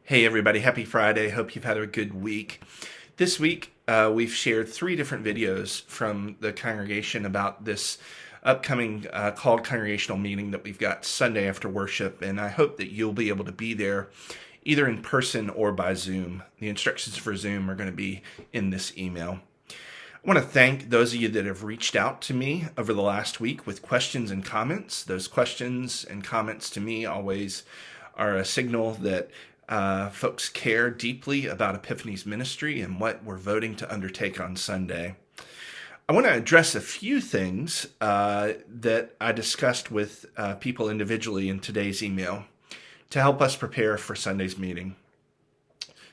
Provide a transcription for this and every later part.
Hey everybody, happy Friday. Hope you've had a good week. This week, we've shared 3 different videos from the congregation about this upcoming called congregational meeting that we've got Sunday after worship, and I hope that you'll be able to be there either in person or by Zoom. The instructions for Zoom are going to be in this email. I want to thank those of you that have reached out to me over the last week with questions and comments. Those questions and comments to me always are a signal that folks care deeply about Epiphany's ministry and what we're voting to undertake on Sunday. I want to address a few things that I discussed with people individually in today's email to help us prepare for Sunday's meeting.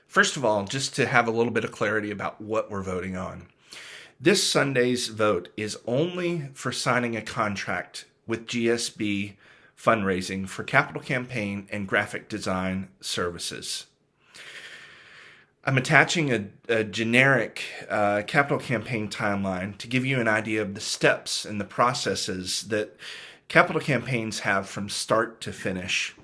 First of all, just to have a little bit of clarity about what we're voting on. This Sunday's vote is only for signing a contract with GSB fundraising for capital campaign and graphic design services. I'm attaching a generic capital campaign timeline to give you an idea of the steps and the processes that capital campaigns have from start to finish.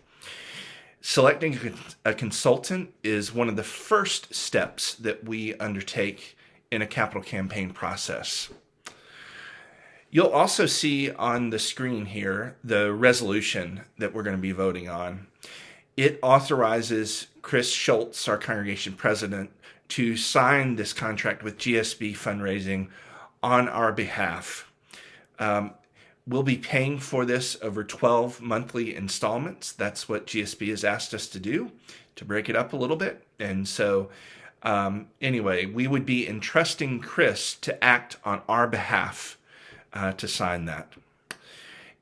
Selecting a consultant is one of the first steps that we undertake in a capital campaign process. You'll also see on the screen here the resolution that we're going to be voting on. It authorizes Chris Schultz, our congregation president, to sign this contract with GSB Fundraising on our behalf. We'll be paying for this over 12 monthly installments. That's what GSB has asked us to do, to break it up a little bit. And so anyway, we would be entrusting Chris to act on our behalf to sign that.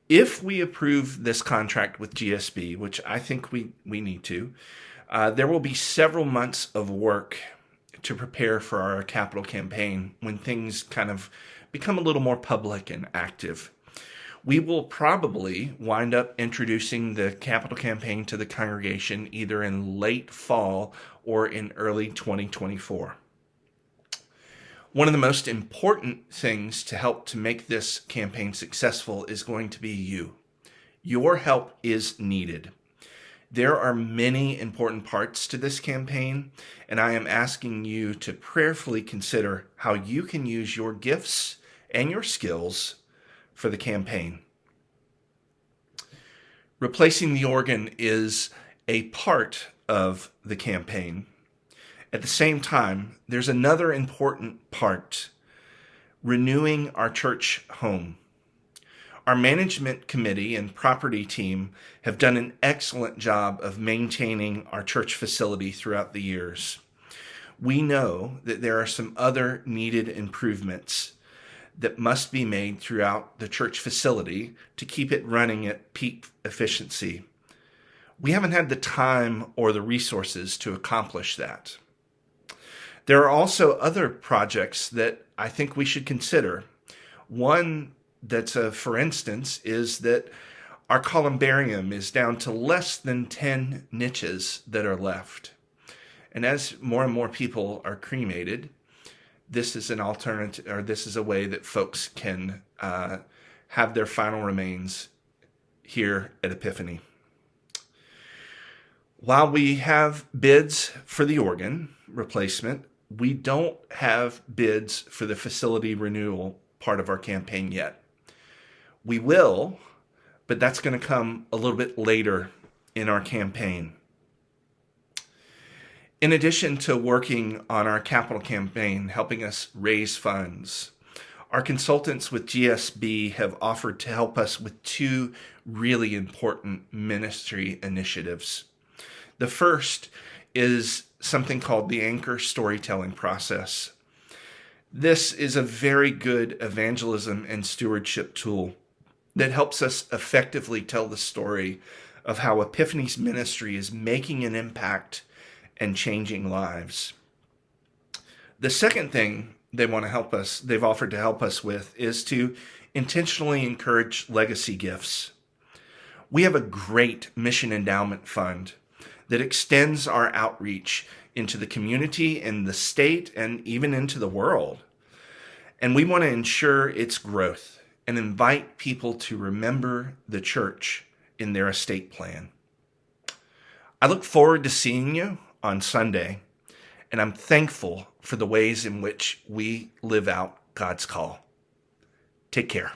If we approve this contract with GSB, which I think we need to, there will be several months of work to prepare for our capital campaign when things kind of become a little more public and active. We will probably wind up introducing the capital campaign to the congregation either in late fall or in early 2024. One of the most important things to help to make this campaign successful is going to be you. Your help is needed. There are many important parts to this campaign, and I am asking you to prayerfully consider how you can use your gifts and your skills for the campaign. Replacing the organ is a part of the campaign. At the same time, there's another important part: renewing our church home. Our management committee and property team have done an excellent job of maintaining our church facility throughout the years. We know that there are some other needed improvements that must be made throughout the church facility to keep it running at peak efficiency. We haven't had the time or the resources to accomplish that. There are also other projects that I think we should consider. One that's for instance, is that our columbarium is down to less than 10 niches that are left. And as more and more people are cremated, this is an alternative, or this is a way that folks can have their final remains here at Epiphany. While we have bids for the organ replacement, we don't have bids for the facility renewal part of our campaign yet. We will, but that's going to come a little bit later in our campaign. In addition to working on our capital campaign, helping us raise funds, our consultants with GSB have offered to help us with 2 really important ministry initiatives. The first is something called the Anchor Storytelling Process. This is a very good evangelism and stewardship tool that helps us effectively tell the story of how Epiphany's ministry is making an impact and changing lives. The second thing they've offered to help us with is to intentionally encourage legacy gifts. We have a great mission endowment fund that extends our outreach into the community and the state and even into the world. And we want to ensure its growth and invite people to remember the church in their estate plan. I look forward to seeing you on Sunday, and I'm thankful for the ways in which we live out God's call. Take care.